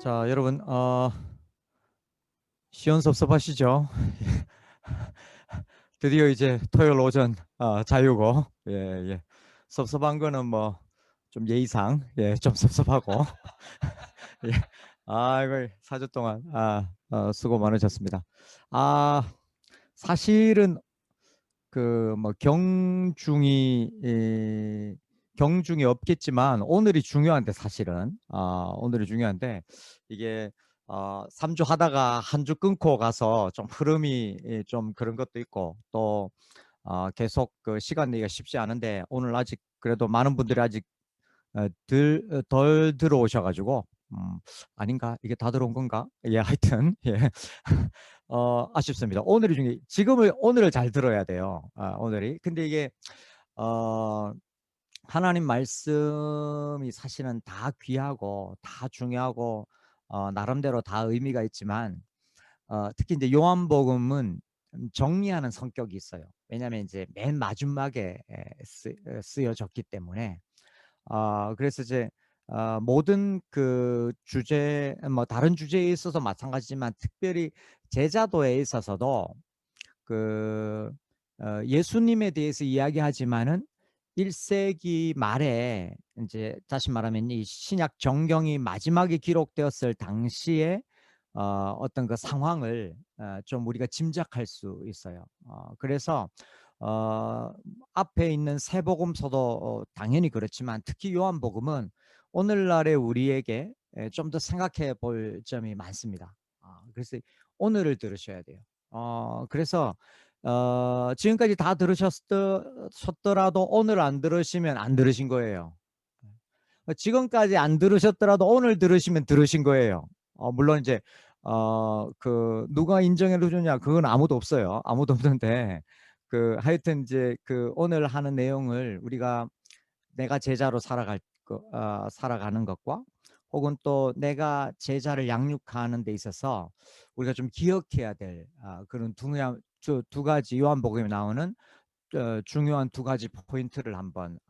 자, 여러분, 시원섭섭하시죠? 드디어 이제 토요일 오전 자유고, 예, 예. 섭섭한 거는 뭐 좀 예의상, 예, 좀 섭섭하고, 예. 아이고, 4주 동안 수고 많으셨습니다. 아, 사실은 그 뭐 경중이 없겠지만 오늘이 중요한데 사실은 오늘이 중요한데 이게 3주 하다가 한 주 끊고 가서 좀 흐름이 좀 그런 것도 있고 또 계속 그 시간 내기가 쉽지 않은데 오늘 아직 그래도 많은 분들이 아직 덜 들어오셔가지고 아닌가? 이게 다 들어온 건가? 예, 하여튼 예. 아쉽습니다. 오늘을 잘 들어야 돼요. 오늘이. 근데 이게 어, 하나님 말씀이 사실은 다 귀하고 다 중요하고 나름대로 다 의미가 있지만 특히 이제 요한복음은 정리하는 성격이 있어요. 왜냐하면 이제 맨 마지막에 쓰여졌기 때문에 그래서 이제 모든 그 주제, 뭐 다른 주제에 있어서 마찬가지지만 특별히 제자도에 있어서도 그 예수님에 대해서 이야기하지만은 1세기 말에 이제 다시 말하면 이 신약 정경이 마지막에 기록되었을 당시에 어떤 그 상황을 좀 우리가 짐작할 수 있어요. 그래서 어, 앞에 있는 세복음서도 당연히 그렇지만 특히 요한복음은 오늘날의 우리에게 좀 더 생각해 볼 점이 많습니다. 그래서 오늘을 들으셔야 돼요. 그래서 지금까지 다 들으셨더라도 오늘 안 들으시면 안 들으신 거예요. 지금까지 안 들으셨더라도 오늘 들으시면 들으신 거예요. 물론 이제 그 누가 인정해 주냐 그건 아무도 없어요. 아무도 없는데 그 하여튼 이제 그 오늘 하는 내용을 우리가 내가 제자로 살아가는 것과 혹은 또 내가 제자를 양육하는 데 있어서 우리가 좀 기억해야 될 그런 두 가지 요한복음에 나오는 중요한 두 가지 포인트를 한번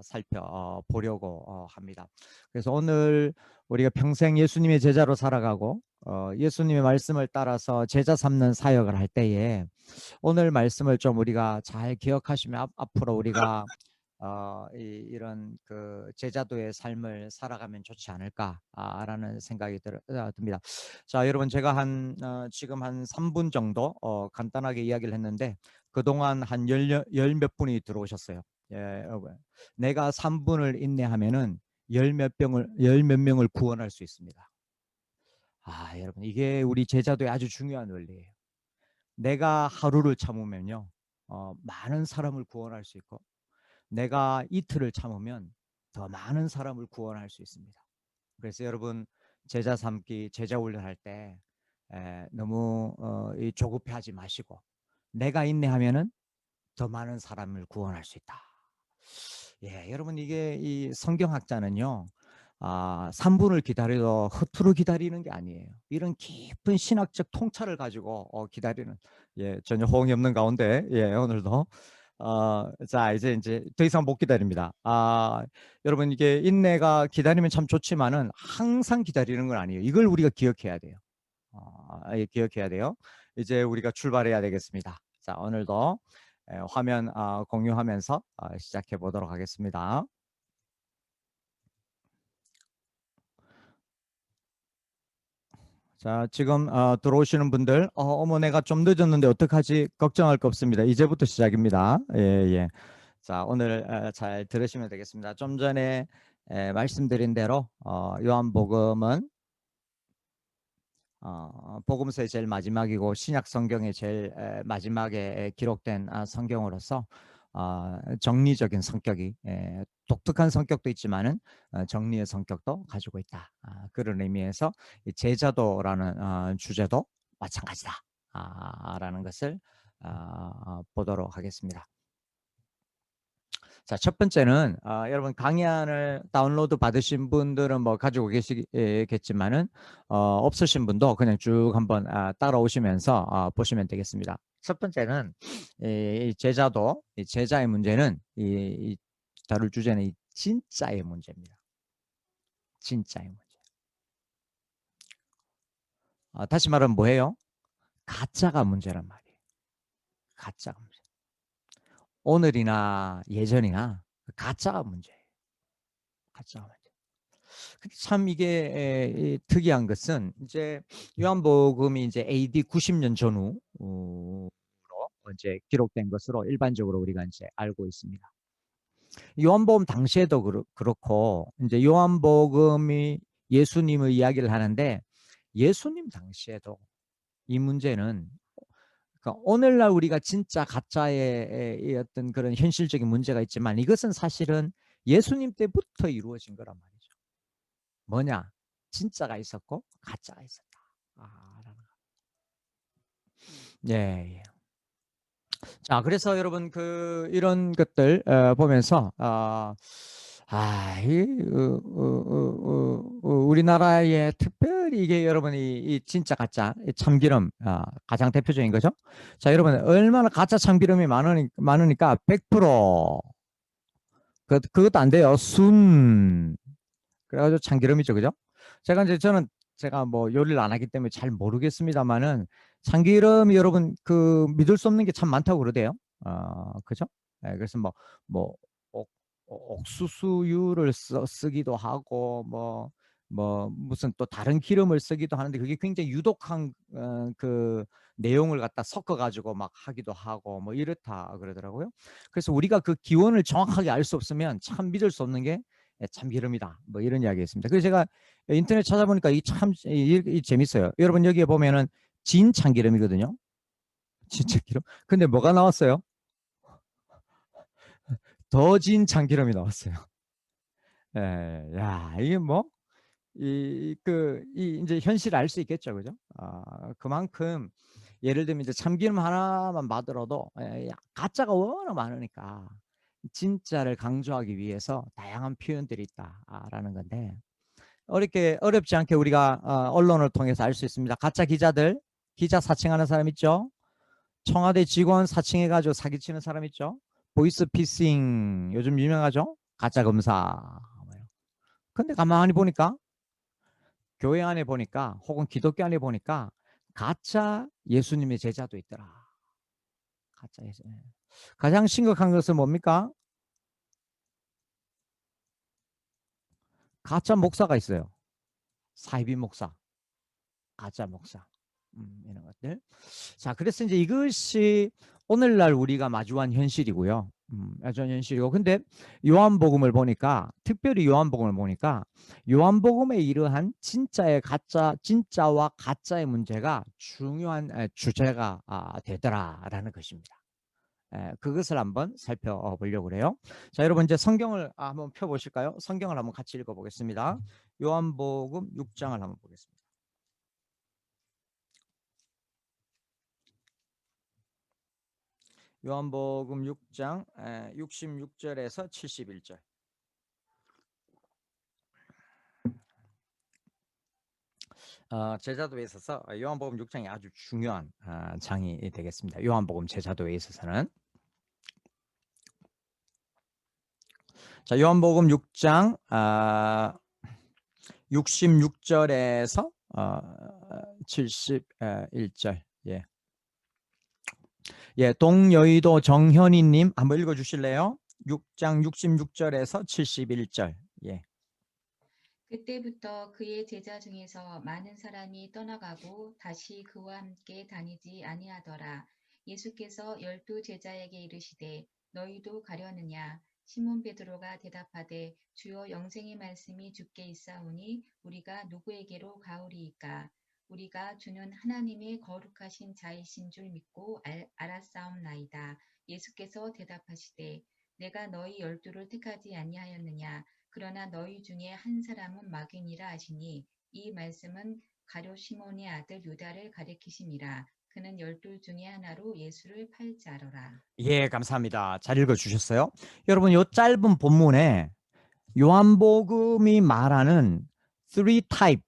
살펴보려고 합니다. 그래서 오늘 우리가 평생 예수님의 제자로 살아가고 예수님의 말씀을 따라서 제자 삼는 사역을 할 때에 오늘 말씀을 좀 우리가 잘 기억하시면 앞으로 우리가 이런 그 제자도의 삶을 살아가면 좋지 않을까라는 생각이 듭니다. 자, 여러분 제가 지금 한 3분 정도 간단하게 이야기를 했는데 그동안 한 열 몇 분이 들어오셨어요. 예, 내가 3분을 인내하면은 열 몇 명을 구원할 수 있습니다. 여러분 이게 우리 제자도의 아주 중요한 원리예요. 내가 하루를 참으면요, 많은 사람을 구원할 수 있고 내가 이틀을 참으면 더 많은 사람을 구원할 수 있습니다. 그래서 여러분 제자 삼기, 제자 훈련할 때 너무 조급해하지 마시고 내가 인내하면은 더 많은 사람을 구원할 수 있다. 예, 여러분 이게 이 성경학자는요. 3분을 기다려도 허투루 기다리는 게 아니에요. 이런 깊은 신학적 통찰을 가지고 기다리는 전혀 호응이 없는 가운데 오늘도 자 이제 더 이상 못 기다립니다. 여러분 이게 인내가 기다리면 참 좋지만은 항상 기다리는 건 아니에요. 이걸 우리가 기억해야 돼요. 기억해야 돼요. 이제 우리가 출발해야 되겠습니다. 자, 오늘도 화면 공유하면서 시작해 보도록 하겠습니다. 자, 지금 들어오시는 분들, 어머 내가 좀 늦었는데 어떡하지? 걱정할 거 없습니다. 이제부터 시작입니다. 예, 예. 자, 오늘 잘 들으시면 되겠습니다. 좀 전에 말씀드린 대로 요한복음은 복음서의 제일 마지막이고 신약 성경의 제일 마지막에 기록된 성경으로서 정리적인 성격이 독특한 성격도 있지만은 정리의 성격도 가지고 있다. 그런 의미에서 이 제자도라는 주제도 마찬가지다. 라는 것을 보도록 하겠습니다. 자, 첫 번째는 여러분 강의안을 다운로드 받으신 분들은 뭐 가지고 계시겠지만은 없으신 분도 그냥 쭉 한번 따라오시면서 보시면 되겠습니다. 첫 번째는 이 제자도 이 제자의 문제는 이 다룰 주제는 이 진짜의 문제입니다. 진짜의 문제. 다시 말하면 뭐예요? 가짜가 문제란 말이에요. 가짜가 문제. 오늘이나 예전이나 가짜가 문제예요. 가짜가 문제. 참 이게 특이한 것은 이제 요한복음이 이제 AD 90년 전후로 이제 기록된 것으로 일반적으로 우리가 이제 알고 있습니다. 요한복음 당시에도 그렇고 이제 요한복음이 예수님의 이야기를 하는데 예수님 당시에도 이 문제는 그러니까 오늘날 우리가 진짜 가짜의 어떤 그런 현실적인 문제가 있지만 이것은 사실은 예수님 때부터 이루어진 거란 말이죠. 뭐냐? 진짜가 있었고 가짜가 있었다. 라는 거. 예, 예. 자, 그래서 여러분 이런 것들 보면서 우리나라에 특별히 이게 여러분이 이 진짜 가짜 참기름 가장 대표적인 거죠. 자, 여러분 얼마나 가짜 참기름이 많으니까 100% 그것도 안 돼요. 그래가지고 참기름이죠, 그죠? 제가 뭐 요리를 안 하기 때문에 잘 모르겠습니다만은 참기름이 여러분 믿을 수 없는 게 참 많다고 그러대요. 그죠? 네, 그래서 뭐 옥수수유를 쓰기도 하고 무슨 또 다른 기름을 쓰기도 하는데 그게 굉장히 유독한 그 내용을 갖다 섞어가지고 막 하기도 하고 뭐 이렇다 그러더라고요. 그래서 우리가 그 기원을 정확하게 알 수 없으면 참 믿을 수 없는 게 참기름이다. 뭐 이런 이야기였습니다. 그래서 제가 인터넷 찾아보니까 이 재밌어요. 여러분 여기에 보면은 진 참기름이거든요. 진 참기름. 근데 뭐가 나왔어요? 더 진 참기름이 나왔어요. 예, 야, 이게 뭐, 이제 현실을 알 수 있겠죠. 그죠? 그만큼, 예를 들면 이제 참기름 하나만 받으러도, 가짜가 워낙 많으니까, 진짜를 강조하기 위해서 다양한 표현들이 있다라는 건데, 어렵지 않게 우리가 언론을 통해서 알 수 있습니다. 가짜 기자들, 기자 사칭하는 사람 있죠? 청와대 직원 사칭해가지고 사기치는 사람 있죠? 보이스 피싱, 요즘 유명하죠? 가짜 검사. 근데 가만히 보니까 교회 안에 보니까 혹은 기독교 안에 보니까 가짜 예수님의 제자도 있더라. 가짜 예수. 가장 심각한 것은 뭡니까? 가짜 목사가 있어요. 사이비 목사, 가짜 목사. 이런 것들. 자, 그래서 이제 이것이 오늘날 우리가 마주한 현실이고요. 마주한 현실이고. 근데 요한복음을 보니까, 특별히 요한복음을 보니까, 요한복음의 이러한 진짜와 가짜의 문제가 중요한 주제가 되더라라는 것입니다. 그것을 한번 살펴보려고 그래요. 자, 여러분 이제 성경을 한번 펴보실까요? 성경을 한번 같이 읽어보겠습니다. 요한복음 6장을 한번 보겠습니다. 요한복음 6장 66절에서 71절. 제자도에 있어서 요한복음 6장이 아주 중요한 장이 되겠습니다. 요한복음 제자도에 있어서는. 자, 요한복음 6장 66절에서 71절. 예. 예, 동여의도 정현희님 한번 읽어주실래요? 6장 66절에서 71절. 예. 그때부터 그의 제자 중에서 많은 사람이 떠나가고 다시 그와 함께 다니지 아니하더라. 예수께서 12 제자에게 이르시되 너희도 가려느냐? 시몬 베드로가 대답하되 주여 영생의 말씀이 주께 있사오니 우리가 누구에게로 가오리이까? 우리가 주는 하나님의 거룩하신 자이신 줄 믿고 알았사옵나이다. 예수께서 대답하시되 내가 너희 12를 택하지 아니하였느냐? 그러나 너희 중에 한 사람은 마귀니라 하시니 이 말씀은 가룟 시몬의 아들 유다를 가리키심이라. 그는 12 중에 하나로 예수를 팔자러라. 예, 감사합니다. 잘 읽어주셨어요. 여러분, 이 짧은 본문에 요한복음이 말하는 three type,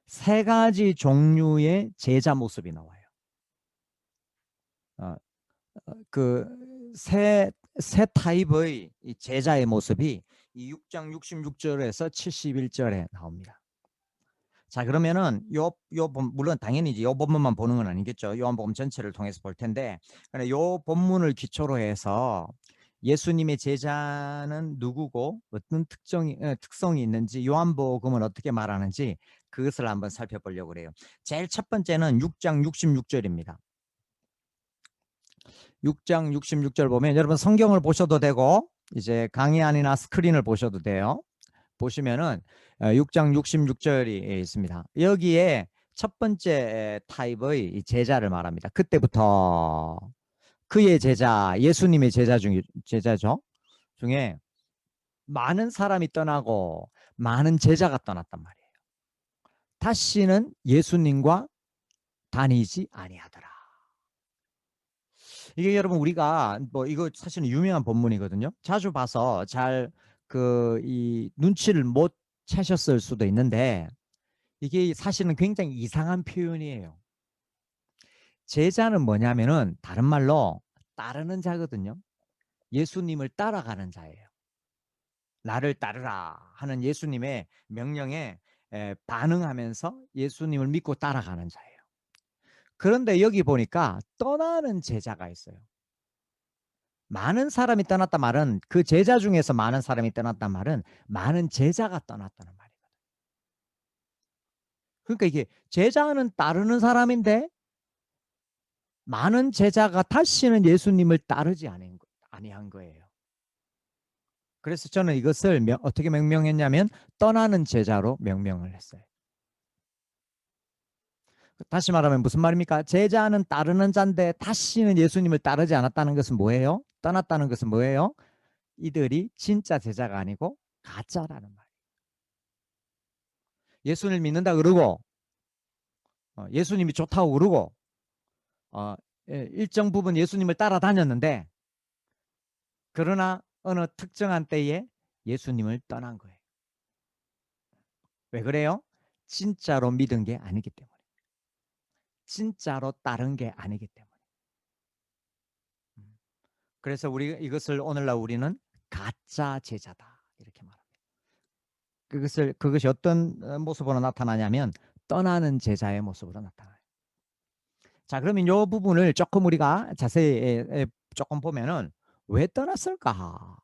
세 가지 종류의 제자 모습이 나와요. 세 타입의 제자의 모습이 이 6장 66절에서 71절에 나옵니다. 자, 그러면은 물론 당연히 이제 요 본문만 보는 건 아니겠죠. 요한복음 전체를 통해서 볼 텐데, 그러니까 요 본문을 기초로 해서 예수님의 제자는 누구고 어떤 특성이 있는지 요한복음은 어떻게 말하는지 그것을 한번 살펴보려고 그래요. 제일 첫 번째는 6장 66절입니다. 6장 66절 보면 여러분 성경을 보셔도 되고 이제 강의안이나 스크린을 보셔도 돼요. 보시면은 6장 66절이 있습니다. 여기에 첫 번째 타입의 제자를 말합니다. 그때부터 그의 제자, 예수님의 제자죠. 중에 많은 사람이 떠나고 많은 제자가 떠났단 말이에요. 다시는 예수님과 다니지 아니하더라. 이게 여러분 우리가 뭐 이거 사실은 유명한 본문이거든요. 자주 봐서 잘 이 눈치를 못 채셨을 수도 있는데 이게 사실은 굉장히 이상한 표현이에요. 제자는 뭐냐면은 다른 말로 따르는 자거든요. 예수님을 따라가는 자예요. 나를 따르라 하는 예수님의 명령에 반응하면서 예수님을 믿고 따라가는 자예요. 그런데 여기 보니까 떠나는 제자가 있어요. 많은 사람이 떠났단 말은 그 제자 중에서 많은 사람이 떠났단 말은 많은 제자가 떠났다는 말이거든요. 그러니까 이게 제자는 따르는 사람인데 많은 제자가 다시는 예수님을 따르지 아니한 거예요. 그래서 저는 이것을 어떻게 명명했냐면 떠나는 제자로 명명을 했어요. 다시 말하면 무슨 말입니까? 제자는 따르는 자인데 다시는 예수님을 따르지 않았다는 것은 뭐예요? 떠났다는 것은 뭐예요? 이들이 진짜 제자가 아니고 가짜라는 말이에요. 예수님을 믿는다 그러고 예수님이 좋다고 그러고 일정 부분 예수님을 따라다녔는데 그러나 어느 특정한 때에 예수님을 떠난 거예요. 왜 그래요? 진짜로 믿은 게 아니기 때문에. 진짜로 따른 게 아니기 때문에. 그래서 이것을 오늘날 우리는 가짜 제자다 이렇게 말합니다. 그것이 어떤 모습으로 나타나냐면 떠나는 제자의 모습으로 나타나요. 자, 그러면 이 부분을 조금 우리가 자세히 조금 보면은 왜 떠났을까?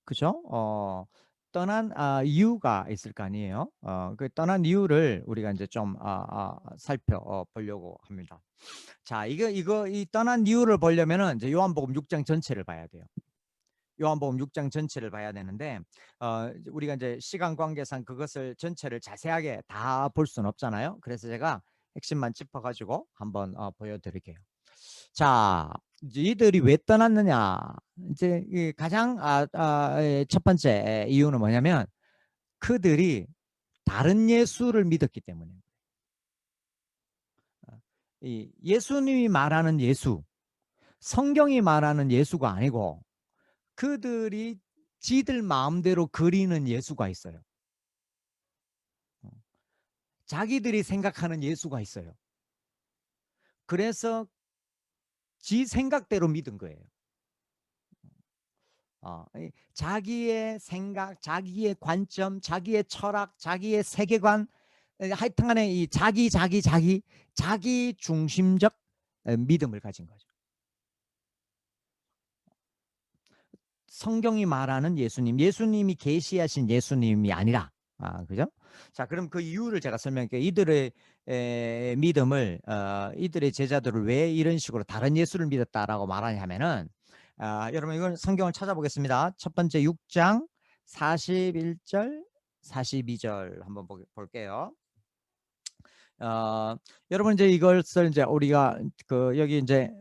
그죠? 떠난 이유가 있을 거 아니에요. 그 떠난 이유를 우리가 이제 좀 살펴보려고 합니다. 자, 이 떠난 이유를 보려면은 이제 요한복음 6장 전체를 봐야 돼요. 요한복음 6장 전체를 봐야 되는데 우리가 이제 시간 관계상 그것을 전체를 자세하게 다 볼 수는 없잖아요. 그래서 제가 핵심만 짚어가지고 한번 보여드릴게요. 자, 이들이 왜 떠났느냐? 이제 가장 첫 번째 이유는 뭐냐면 그들이 다른 예수를 믿었기 때문에. 이 예수님이 말하는 예수, 성경이 말하는 예수가 아니고 그들이 지들 마음대로 그리는 예수가 있어요. 자기들이 생각하는 예수가 있어요. 그래서 지 생각대로 믿은 거예요. 자기의 생각, 자기의 관점, 자기의 철학, 자기의 세계관, 하여튼간에 이 자기 중심적 믿음을 가진 거죠. 성경이 말하는 예수님이 계시하신 예수님이 아니라, 그죠? 자, 그럼 그 이유를 제가 설명할게요. 이들의 믿음을, 이들의 제자들을 왜 이런 식으로 다른 예수를 믿었다라고 말하냐면은, 여러분 이건 성경을 찾아보겠습니다. 첫 번째 6장 41절, 42절 한번 볼게요. 여러분 이제 이것을 이제 우리가 여기 이제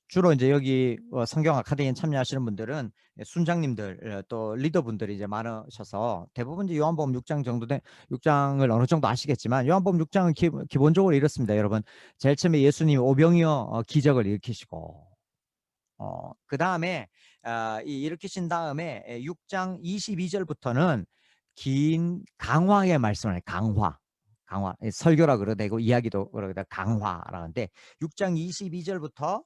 주로 이제 여기 성경 아카데미에 참여하시는 분들은 순장님들 또 리더분들이 이제 많으셔서 대부분 이제 요한복음 6장 정도 6장을 어느 정도 아시겠지만 요한복음 6장은 기본적으로 이렇습니다. 여러분 제일 처음에 예수님이 오병이어 기적을 일으키시고 그 다음에 일으키신 다음에 6장 22절부터는 긴 강화의 말씀을 해요. 강화 설교라 그러되고 이야기도 그러다 강화라는데 6장 22절부터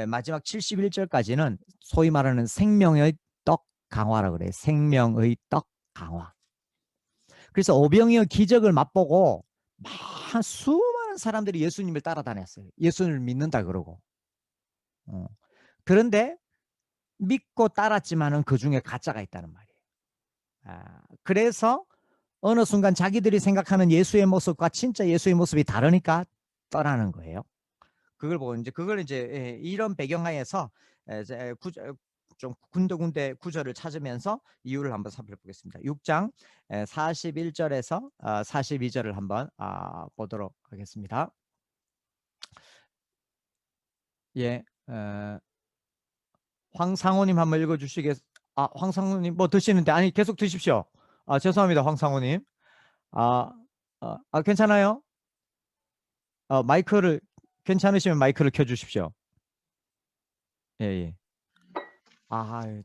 마지막 71절까지는 소위 말하는 생명의 떡 강화라 그래요. 생명의 떡 강화. 그래서 오병이어 기적을 맛보고 수많은 사람들이 예수님을 따라다녔어요. 예수님을 믿는다 그러고. 그런데 믿고 따랐지만은 그중에 가짜가 있다는 말이에요. 그래서 어느 순간 자기들이 생각하는 예수의 모습과 진짜 예수의 모습이 다르니까 떠나는 거예요. 그걸 보고 이제 그걸 이제 이런 배경하에서 이제 좀 군데군데 구절을 찾으면서 이유를 한번 살펴보겠습니다. 6장 41절에서 42절을 한번 보도록 하겠습니다. 예, 황상호님 한번 읽어주시겠? 황상호님 뭐 드시는데 아니 계속 드십시오. 죄송합니다, 황상호님. 괜찮아요? 마이크를 괜찮으시면 마이크를 켜주십시오. 예, 예.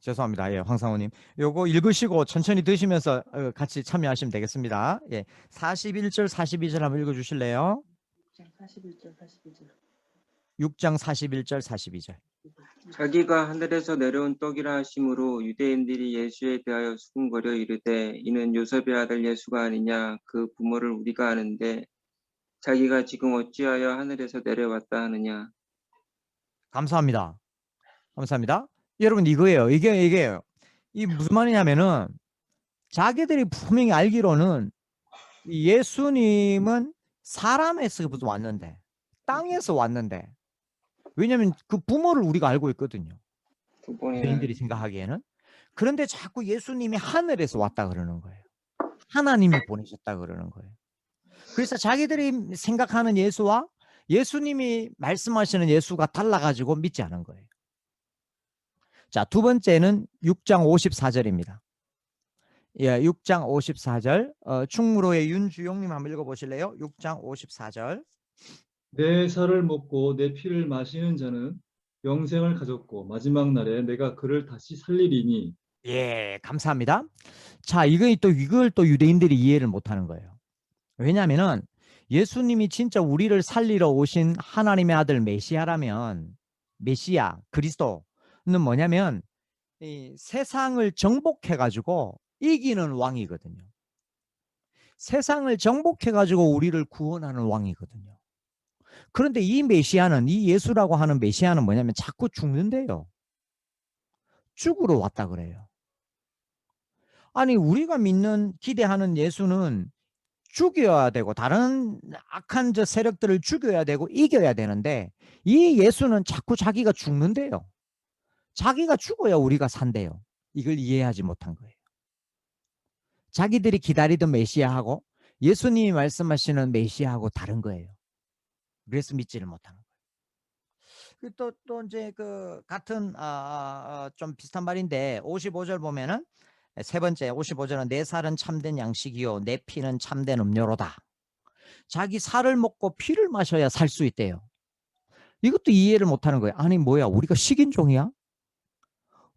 죄송합니다. 예, 황상호님. 요거 읽으시고 천천히 드시면서 같이 참여하시면 되겠습니다. 예, 41절, 42절 한번 읽어주실래요? 41절, 42절. 6장 41절, 42절. 자기가 하늘에서 내려온 떡이라 하심으로 유대인들이 예수에 대하여 수군거려 이르되 이는 요셉의 아들 예수가 아니냐 그 부모를 우리가 아는데 자기가 지금 어찌하여 하늘에서 내려왔다 하느냐. 감사합니다. 감사합니다. 여러분 이거예요. 이게 무슨 말이냐면은 자기들이 분명히 알기로는 예수님은 사람에서 왔는데 땅에서 왔는데 왜냐하면 그 부모를 우리가 알고 있거든요. 두 번이나 유대인들이 생각하기에는. 그런데 자꾸 예수님이 하늘에서 왔다 그러는 거예요. 하나님이 보내셨다 그러는 거예요. 그래서 자기들이 생각하는 예수와 예수님이 말씀하시는 예수가 달라가지고 믿지 않은 거예요. 자, 두 번째는 6장 54절입니다. 예, 6장 54절. 충무로의 윤주용님 한번 읽어보실래요? 6장 54절. 내 살을 먹고 내 피를 마시는 자는 영생을 가졌고 마지막 날에 내가 그를 다시 살리리니. 예, 감사합니다. 자, 이걸 또 유대인들이 이해를 못하는 거예요. 왜냐하면은 예수님이 진짜 우리를 살리러 오신 하나님의 아들 메시아라면, 메시아 그리스도는 뭐냐면 이 세상을 정복해가지고 이기는 왕이거든요. 세상을 정복해가지고 우리를 구원하는 왕이거든요. 그런데 이 메시아는, 이 예수라고 하는 메시아는 뭐냐면 자꾸 죽는데요. 죽으러 왔다 그래요. 아니 우리가 믿는 기대하는 예수는 죽여야 되고 다른 악한 저 세력들을 죽여야 되고 이겨야 되는데 이 예수는 자꾸 자기가 죽는데요. 자기가 죽어야 우리가 산대요. 이걸 이해하지 못한 거예요. 자기들이 기다리던 메시아하고 예수님이 말씀하시는 메시아하고 다른 거예요. 그래서 믿지를 못하는 거예요. 또 이제 그 같은 좀 비슷한 말인데 55절 보면은 세 번째 55절은 내 살은 참된 양식이요 내 피는 참된 음료로다. 자기 살을 먹고 피를 마셔야 살 수 있대요. 이것도 이해를 못하는 거예요. 아니 뭐야 우리가 식인종이야?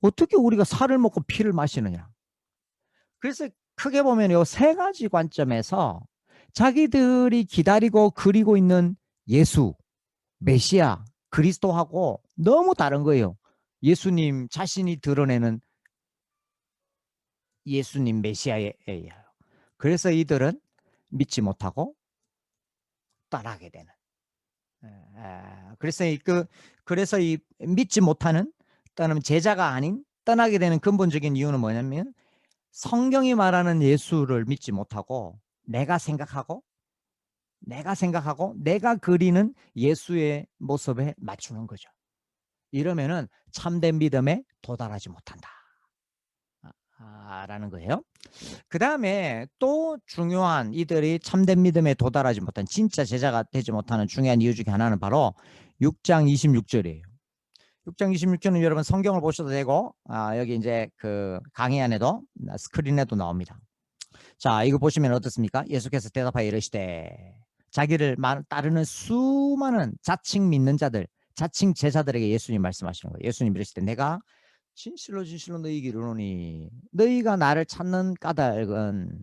어떻게 우리가 살을 먹고 피를 마시느냐? 그래서 크게 보면 이 세 가지 관점에서 자기들이 기다리고 그리고 있는 예수, 메시아, 그리스도하고 너무 다른 거예요. 예수님 자신이 드러내는 예수님 메시아에 의하여. 그래서 이들은 믿지 못하고 떠나게 되는. 그래서 이 믿지 못하는 또는 제자가 아닌 떠나게 되는 근본적인 이유는 뭐냐면 성경이 말하는 예수를 믿지 못하고 내가 생각하고 내가 그리는 예수의 모습에 맞추는 거죠. 이러면은 참된 믿음에 도달하지 못한다. 라는 거예요. 그 다음에 또 중요한 이들이 참된 믿음에 도달하지 못한 진짜 제자가 되지 못하는 중요한 이유 중에 하나는 바로 6장 26절이에요. 6장 26절은 여러분 성경을 보셔도 되고 여기 이제 그 강의 안에도 스크린에도 나옵니다. 자, 이거 보시면 어떻습니까? 예수께서 대답하여 이르시되 자기를 따르는 수많은 자칭 믿는 자들, 자칭 제자들에게 예수님 말씀하시는 거예요. 예수님 이르시되 내가 진실로 너희에게 이르노니 너희가 나를 찾는 까닭은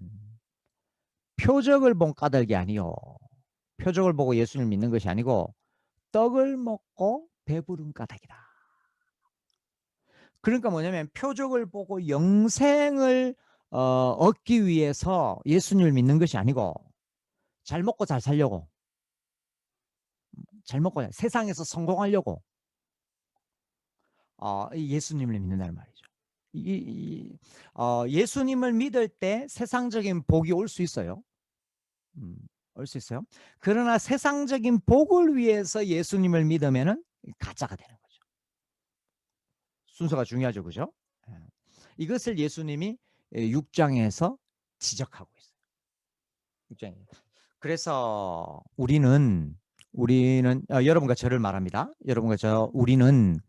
표적을 본 까닭이 아니요. 표적을 보고 예수님을 믿는 것이 아니고 떡을 먹고 배부른 까닭이다. 그러니까 뭐냐면 표적을 보고 영생을 얻기 위해서 예수님을 믿는 것이 아니고 잘 먹고 잘 살려고, 잘 먹고 세상에서 성공하려고 이 예수님을 믿는다는 말이죠. 예수님을 믿을 때 세상적인 복이 올 수 있어요. 올 수 있어요. 그러나 세상적인 복을 위해서 예수님을 믿으면은 가짜가 되는 거죠. 순서가 중요하죠, 그죠? 이것을 예수님이 6장에서 지적하고 있어요. 6장에. 그래서 우리는 여러분과 저를 말합니다. 여러분과 우리는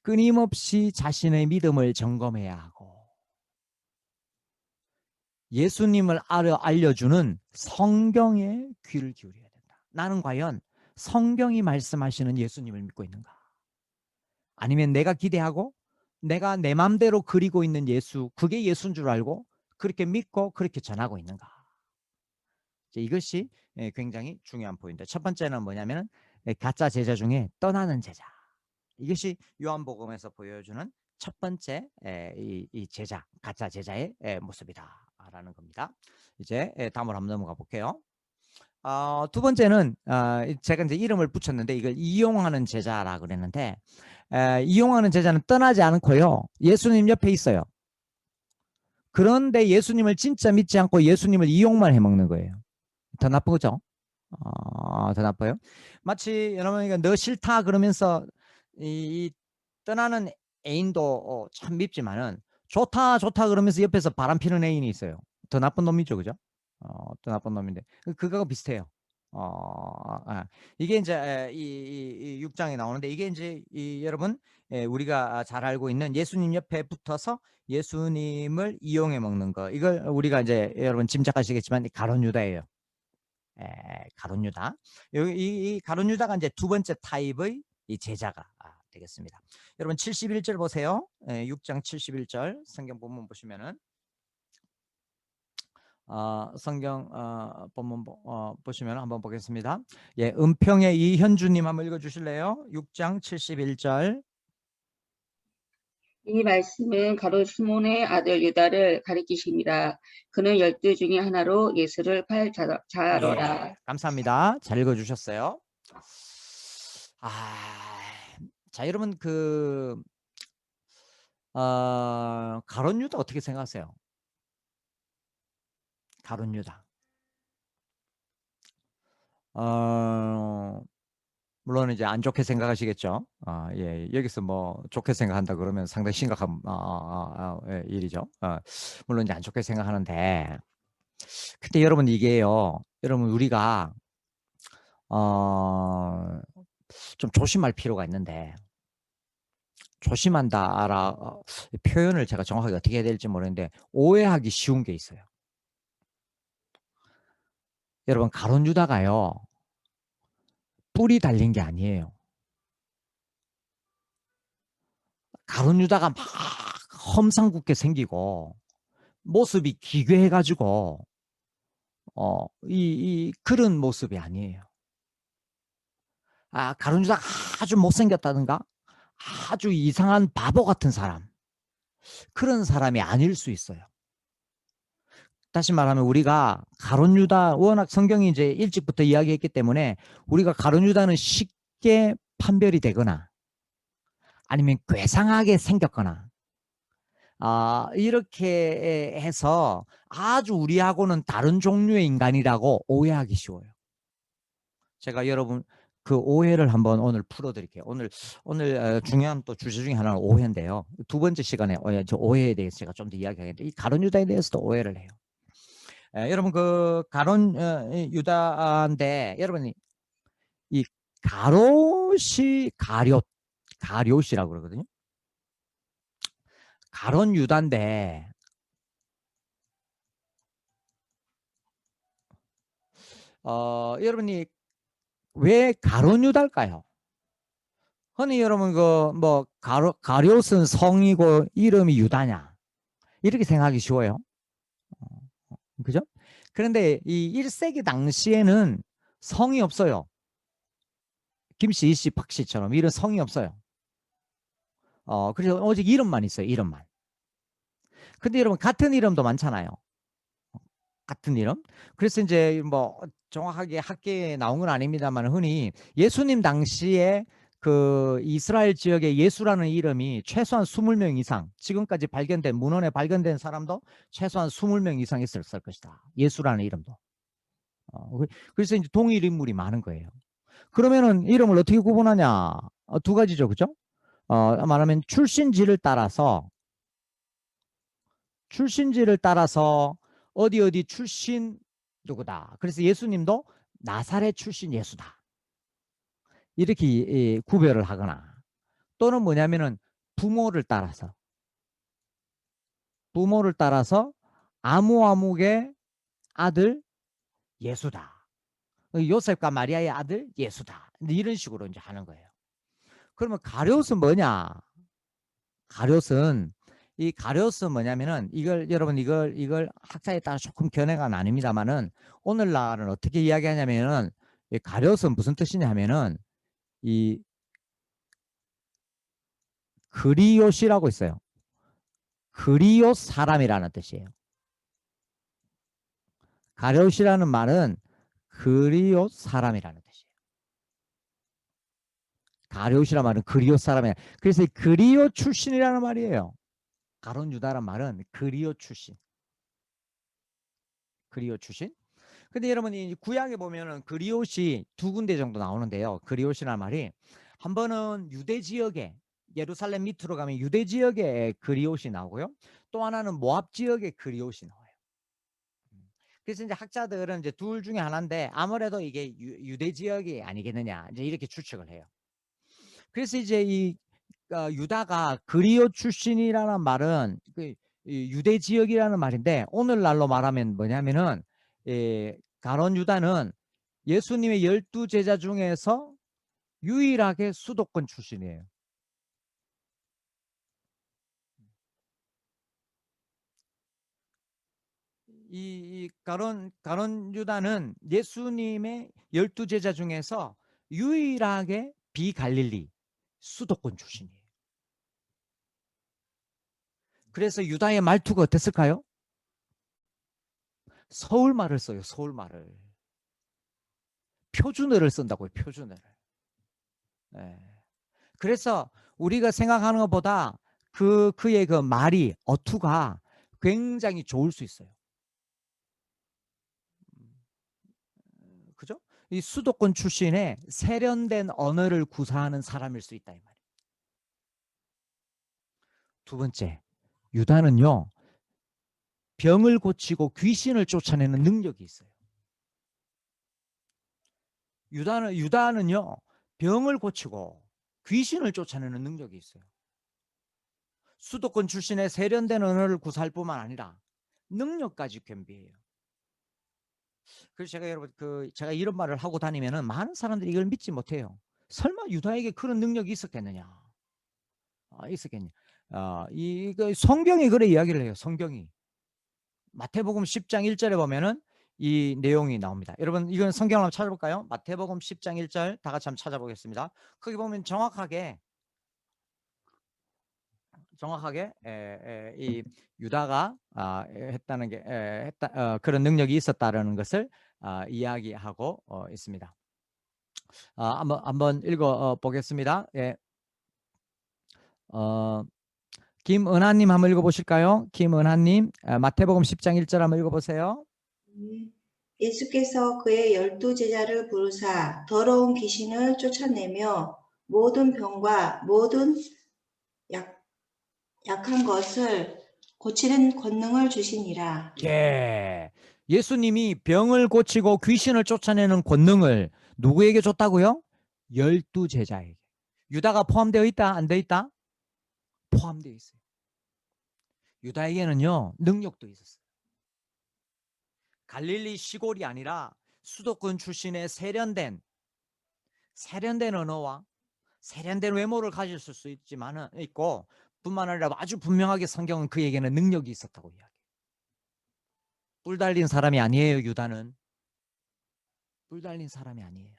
끊임없이 자신의 믿음을 점검해야 하고 예수님을 알려주는 성경에 귀를 기울여야 된다. 나는 과연 성경이 말씀하시는 예수님을 믿고 있는가? 아니면 내가 기대하고 내가 내 맘대로 그리고 있는 예수, 그게 예수인 줄 알고 그렇게 믿고 그렇게 전하고 있는가? 이것이 굉장히 중요한 포인트. 첫 번째는 뭐냐면 가짜 제자 중에 떠나는 제자. 이것이 요한복음에서 보여주는 첫 번째 이 제자, 가짜 제자의 모습이다라는 겁니다. 이제 다음으로 한번 넘어가 볼게요. 두 번째는 제가 이제 이름을 붙였는데 이걸 이용하는 제자라 그랬는데 이용하는 제자는 떠나지 않고요. 예수님 옆에 있어요. 그런데 예수님을 진짜 믿지 않고 예수님을 이용만 해먹는 거예요. 더 나쁜 거죠? 더 나빠요. 마치 여러분이 너 싫다 그러면서 이 떠나는 애인도 참 밉지만은 좋다 그러면서 옆에서 바람 피는 애인이 있어요. 더 나쁜 놈이죠, 그죠? 더 나쁜 놈인데 그거가 비슷해요. 이게 이제 이 6장에 나오는데 이게 이제 여러분 우리가 잘 알고 있는 예수님 옆에 붙어서 예수님을 이용해 먹는 거, 이걸 우리가 이제 여러분 짐작하시겠지만 가룟 유다예요. 가룟 유다. 이 가룟 유다가 이제 두 번째 타입의 이 제자가 되겠습니다. 여러분 71절 보세요. 6장 71절 성경 본문 보시면은 성경 본문 보시면 한번 보겠습니다. 예, 은평의 이현주님 한번 읽어주실래요? 6장 71절. 이 말씀은 가룟 시몬의 아들 유다를 가리키십니다. 그는 12 중에 하나로 예수를 팔 자로라. 예, 감사합니다. 잘 읽어주셨어요. 자, 여러분 가룟 유다 어떻게 생각하세요? 가룟 유다. 물론 이제 안 좋게 생각하시겠죠. 예, 여기서 뭐 좋게 생각한다 그러면 상당히 심각한 일이죠. 물론 이제 안 좋게 생각하는데, 근데 여러분 이게요, 여러분 우리가 좀 조심할 필요가 있는데, 조심한다라 표현을 제가 정확하게 어떻게 해야 될지 모르겠는데 오해하기 쉬운 게 있어요. 여러분 가룟 유다가요 뿔이 달린 게 아니에요. 가룟 유다가 막 험상궂게 생기고 모습이 기괴해가지고 그런 모습이 아니에요. 가룟 유다가 아주 못생겼다든가 아주 이상한 바보 같은 사람, 그런 사람이 아닐 수 있어요. 다시 말하면 우리가 가룟 유다, 워낙 성경이 이제 일찍부터 이야기했기 때문에 우리가 가룟 유다는 쉽게 판별이 되거나 아니면 괴상하게 생겼거나 이렇게 해서 아주 우리하고는 다른 종류의 인간이라고 오해하기 쉬워요. 제가 여러분 그 오해를 한번 오늘 풀어드릴게요. 오늘 중요한 또 주제 중에 하나는 오해인데요. 두 번째 시간에 저 오해에 대해서 제가 좀 더 이야기하겠는데 이 가룟 유다에 대해서도 오해를 해요. 여러분 그 가룟 유다인데 여러분이 이 가롯이 가롯이라고 그러거든요. 가룟 유다인데 여러분이 왜 가룟 유다일까요? 흔히 여러분 뭐 가롯은 성이고 이름이 유다냐 이렇게 생각하기 쉬워요. 그죠? 그런데 이 1세기 당시에는 성이 없어요. 김씨, 이씨, 박씨처럼 이런 성이 없어요. 그래서 오직 이름만 있어요. 이름만. 근데 여러분 같은 이름도 많잖아요. 같은 이름. 그래서 이제 뭐 정확하게 학계에 나온 건 아닙니다만 흔히 예수님 당시에 그 이스라엘 지역의 예수라는 이름이 최소한 20명 이상, 지금까지 발견된 문헌에 발견된 사람도 최소한 20명 이상 있었을 것이다. 예수라는 이름도. 그래서 이제 동일 인물이 많은 거예요. 그러면은 이름을 어떻게 구분하냐? 두 가지죠, 그죠? 말하면 출신지를 따라서 어디 출신 누구다. 그래서 예수님도 나사렛 출신 예수다. 이렇게 구별을 하거나 또는 뭐냐면은 부모를 따라서 아무의 아들 예수다. 요셉과 마리아의 아들 예수다. 이런 식으로 이제 하는 거예요. 그러면 가룟은 뭐냐? 가룟은 뭐냐면은 여러분 이걸 학자에 따라 조금 견해가 나뉩니다만은 오늘날은 어떻게 이야기하냐면은 이 가룟은 무슨 뜻이냐면은 이 그리옷이라고 있어요. 그리옷 사람이라는 뜻이에요. 가룟이라는 말은 그리옷 사람이라는 뜻이에요. 가룟이라는 말은 그리옷 사람이에요. 그래서 그리옷 출신이라는 말이에요. 가룟 유다란 말은 그리옷 출신. 근데 여러분이 구약에 보면은 그리옷이 두 군데 정도 나오는데요. 그리옷이라는 말이 한 번은 유대 지역에 예루살렘 밑으로 가면 유대 지역에 그리옷이 나오고요. 또 하나는 모압 지역에 그리옷이 나와요. 그래서 이제 학자들은 이제 둘 중에 하나인데 아무래도 이게 유대 지역이 아니겠느냐 이제 이렇게 추측을 해요. 그래서 이제 이 유다가 그리옷 출신이라는 말은 그 유대 지역이라는 말인데 오늘날로 말하면 뭐냐면은 가룟 유다는 예수님의 12제자 중에서 유일하게 수도권 출신이에요. 이 가룟 유다는 예수님의 12제자 중에서 유일하게 비갈릴리 수도권 출신이에요. 그래서 유다의 말투가 어땠을까요? 서울말을 써요. 서울말을. 표준어를 쓴다고요. 표준어를. 네. 그래서 우리가 생각하는 것보다 그의 그 말이 어투가 굉장히 좋을 수 있어요. 그죠? 이 수도권 출신의 세련된 언어를 구사하는 사람일 수 있다 이 말이에요. 두 번째, 유다는요. 병을 고치고 귀신을 쫓아내는 능력이 있어요. 유다는요. 병을 고치고 귀신을 쫓아내는 능력이 있어요. 수도권 출신의 세련된 언어를 구사할 뿐만 아니라 능력까지 겸비해요. 그래서 제가 여러분 제가 이런 말을 하고 다니면은 많은 사람들이 이걸 믿지 못해요. 설마 유다에게 그런 능력이 있었겠느냐? 있었겠냐? 이거 성경이 그래 이야기를 해요. 성경이 마태복음 10장 1절에 보면은 이 내용이 나옵니다. 여러분 이건 성경을 한번 찾아볼까요? 마태복음 10장 1절 다 같이 한번 찾아보겠습니다. 거기 보면 정확하게 이 유다가 했다는 게 그런 능력이 있었다라는 것을 이야기하고 있습니다. 한번 읽어 보겠습니다. 예. 김은하님 한번 읽어보실까요? 김은하님 마태복음 10장 1절 한번 읽어보세요. 예수께서 그의 12제자를 부르사 더러운 귀신을 쫓아내며 모든 병과 모든 약한 것을 고치는 권능을 주시니라. 예. 예수님이 병을 고치고 귀신을 쫓아내는 권능을 누구에게 줬다고요? 12제자에게. 유다가 포함되어 있다? 안 되어 있다? 포함되어 있어요. 유다에게는요. 능력도 있었어요. 갈릴리 시골이 아니라 수도권 출신의 세련된 언어와 세련된 외모를 가질 수 있지만은 있고 뿐만 아니라 아주 분명하게 성경은 그에게는 능력이 있었다고 이야기해요. 뿔 달린 사람이 아니에요. 유다는 뿔 달린 사람이 아니에요.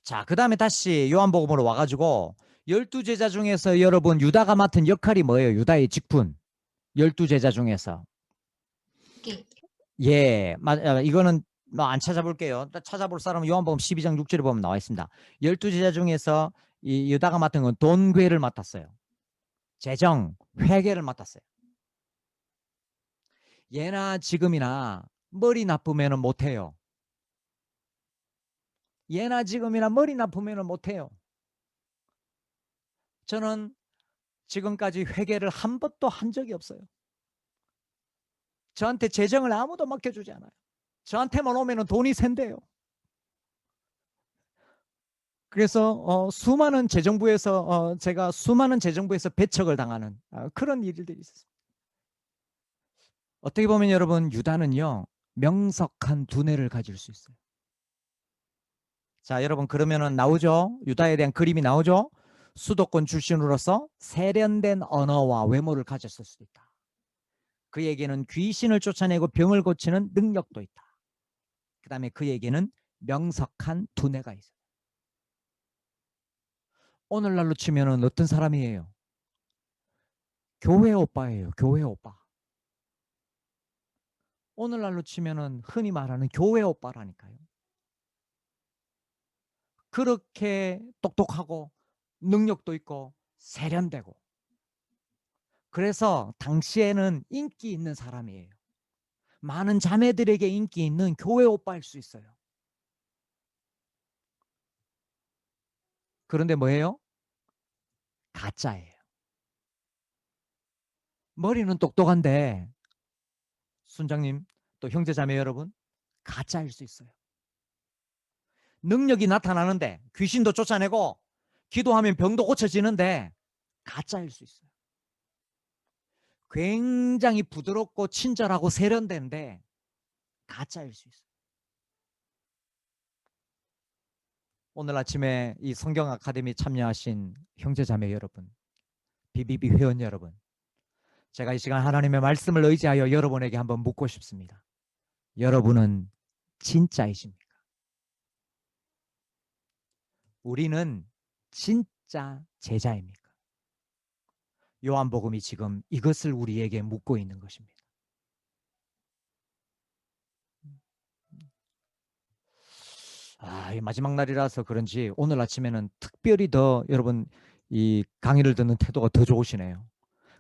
자, 그 다음에 다시 요한복음으로 와가지고 12제자 중에서 여러분 유다가 맡은 역할이 뭐예요? 유다의 직분 12제자 중에서 예, 이거는 뭐 안 찾아볼게요. 찾아볼 사람은 요한복음 12장 6절에 보면 나와 있습니다. 12제자 중에서 이 유다가 맡은 건 돈괴를 맡았어요. 재정, 회계를 맡았어요. 예나 지금이나 머리 나쁘면 못해요. 예나 지금이나 머리 나쁘면 못해요. 저는 지금까지 회계를 한 번도 한 적이 없어요. 저한테 재정을 아무도 맡겨주지 않아요. 저한테만 오면 돈이 샌대요. 그래서 수많은 재정부에서 제가 수많은 재정부에서 배척을 당하는 그런 일들이 있었습니다. 어떻게 보면 여러분 유다는요 명석한 두뇌를 가질 수 있어요. 자 여러분 그러면은 나오죠. 유다에 대한 그림이 나오죠. 수도권 출신으로서 세련된 언어와 외모를 가졌을 수도 있다. 그에게는 귀신을 쫓아내고 병을 고치는 능력도 있다. 그 다음에 그에게는 명석한 두뇌가 있어요. 오늘날로 치면은 어떤 사람이에요? 교회 오빠예요. 교회 오빠. 오늘날로 치면은 흔히 말하는 교회 오빠라니까요. 그렇게 똑똑하고 능력도 있고 세련되고 그래서 당시에는 인기 있는 사람이에요. 많은 자매들에게 인기 있는 교회 오빠일 수 있어요. 그런데 뭐예요? 가짜예요. 머리는 똑똑한데 순장님 또 형제자매 여러분 가짜일 수 있어요. 능력이 나타나는데 귀신도 쫓아내고 기도하면 병도 고쳐지는데 가짜일 수 있어요. 굉장히 부드럽고 친절하고 세련된데 가짜일 수 있어요. 오늘 아침에 이 성경 아카데미 참여하신 형제자매 여러분, BBB 회원 여러분, 제가 이 시간 하나님의 말씀을 의지하여 여러분에게 한번 묻고 싶습니다. 여러분은 진짜이십니까? 우리는 진짜 제자입니까? 요한복음이 지금 이것을 우리에게 묻고 있는 것입니다. 이 마지막 날이라서 그런지 오늘 아침에는 특별히 더 여러분 이 강의를 듣는 태도가 더 좋으시네요.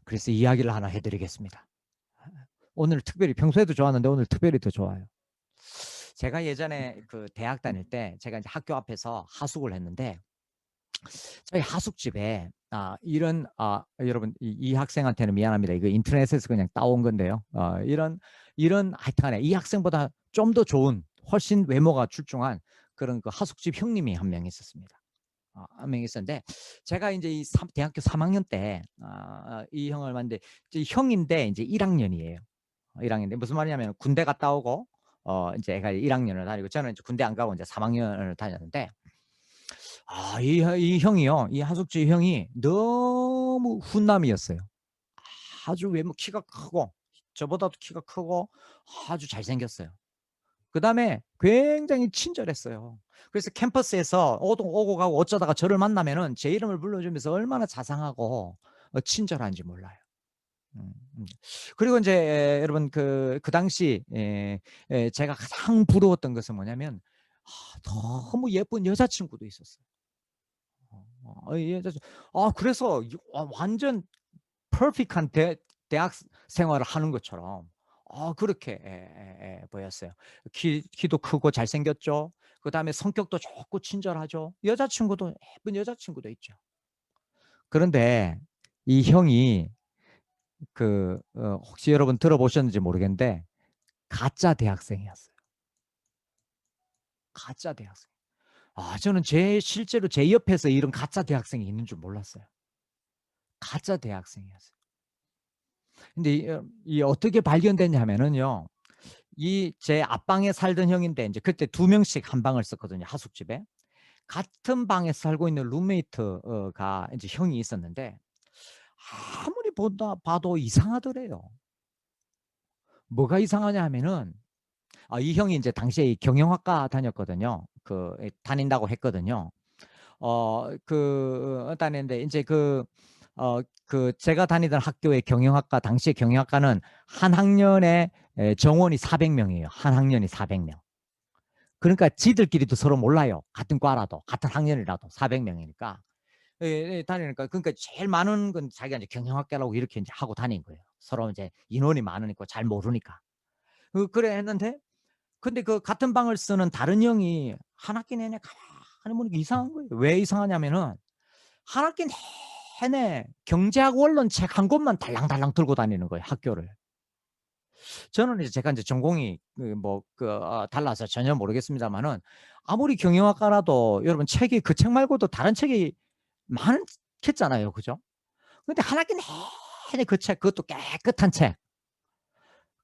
그래서 이야기를 하나 해드리겠습니다. 오늘 특별히 평소에도 좋았는데 오늘 특별히 더 좋아요. 제가 예전에 그 대학 다닐 때 제가 이제 학교 앞에서 하숙을 했는데 저희 하숙집에 이런 여러분 이 학생한테는 미안합니다. 이거 인터넷에서 그냥 따온 건데요. 이런 하여튼간에 이 학생보다 좀 더 좋은 훨씬 외모가 출중한 그런 그 하숙집 형님이 한 명 있었습니다. 한 명 있었는데 제가 이제 이 대학교 3학년 때 이 형을 만났는데 형인데 이제 1학년이에요. 1학년인데 무슨 말이냐면 군대 갔다 오고 이제 애가 1학년을 다니고 저는 이제 군대 안 가고 이제 3학년을 다녔는데 이 형이요. 이 하숙집 형이 너무 훈남이었어요. 아주 외모 키가 크고 저보다도 키가 크고 아주 잘생겼어요. 그 다음에 굉장히 친절했어요. 그래서 캠퍼스에서 오고 가고 어쩌다가 저를 만나면은 제 이름을 불러주면서 얼마나 자상하고 친절한지 몰라요. 그리고 이제 여러분 그 당시 제가 가장 부러웠던 것은 뭐냐면 너무 예쁜 여자친구도 있었어요. 그래서 완전 퍼펙트한 대학 생활을 하는 것처럼 그렇게 보였어요. 키도 크고 잘생겼죠. 그 다음에 성격도 좋고 친절하죠. 여자친구도 예쁜 여자친구도 있죠. 그런데 이 형이 혹시 여러분 들어보셨는지 모르겠는데 가짜 대학생이었어요. 가짜 대학생. 저는 실제로 제 옆에서 이런 가짜 대학생이 있는 줄 몰랐어요. 가짜 대학생이었어요. 근데 이 어떻게 발견됐냐면은요. 이 제 앞방에 살던 형인데 이제 그때 2명씩 한 방을 썼거든요. 하숙집에. 같은 방에 살고 있는 룸메이트가 이제 형이 있었는데 아무리 봐도 이상하더래요. 뭐가 이상하냐 하면은 이 형이 이제 당시에 경영학과 다녔거든요. 다닌다고 했거든요. 다니는데 이제 제가 다니던 학교의 경영학과, 당시에 경영학과는 한 학년에 정원이 400명이에요. 한 학년이 400명. 그러니까 지들끼리도 서로 몰라요. 같은 과라도, 같은 학년이라도 400명이니까. 다니니까, 그러니까 제일 많은 건 자기가 이제 경영학과라고 이렇게 이제 하고 다닌 거예요. 서로 이제 인원이 많으니까 잘 모르니까. 그래 했는데, 근데 그 같은 방을 쓰는 다른 형이 한 학기 내내 가만히 보니까 이상한 거예요. 왜 이상하냐면은, 한 학기 내내 경제학 원론 책 한 권만 달랑달랑 들고 다니는 거예요, 학교를. 저는 이제 제가 이제 전공이 달라서 전혀 모르겠습니다만은, 아무리 경영학과라도 여러분 책이 그 책 말고도 다른 책이 많겠잖아요, 그죠? 근데 한 학기 내내 그 책, 그것도 깨끗한 책,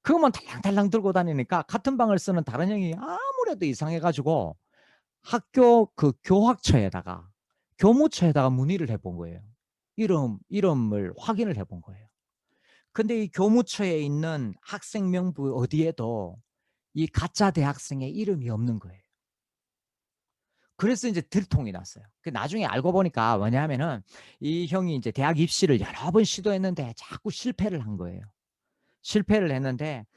그것만 달랑달랑 들고 다니니까 같은 방을 쓰는 다른 형이 아무래도 이상해가지고 학교 그 교학처에다가, 교무처에다가 문의를 해본 거예요. 이름을 확인을 해본 거예요. 근데 이 교무처에 있는 학생 명부 어디에도 이 가짜 대학생의 이름이 없는 거예요. 그래서 이제 들통이 났어요. 나중에 알고 보니까 뭐냐면은, 이 형이 이제 대학 입시를 여러 번 시도했는데 자꾸 실패를 한 거예요. 실패를 했는데,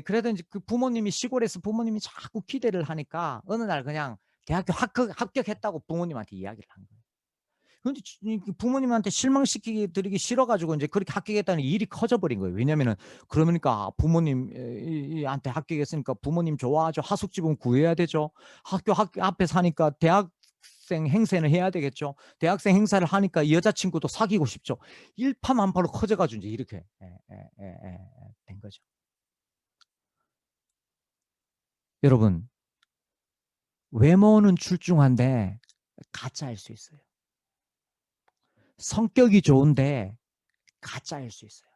그래도 이제 그 부모님이, 시골에서 부모님이 자꾸 기대를 하니까 어느 날 그냥 대학교 합격했다고 부모님한테 이야기를 한 거예요. 근데 부모님한테 실망시키기 드리기 싫어가지고 이제 그렇게 합격했다는 일이 커져버린 거예요. 왜냐면은, 그러니까 부모님한테 합격했으니까 부모님 좋아하죠. 하숙집은 구해야 되죠. 학교 앞에 사니까 대학생 행세는 해야 되겠죠. 대학생 행사를 하니까 여자친구도 사귀고 싶죠. 일파만파로 커져가지고 이제 이렇게 된 거죠. 여러분, 외모는 출중한데 가짜일 수 있어요. 성격이 좋은데 가짜일 수 있어요.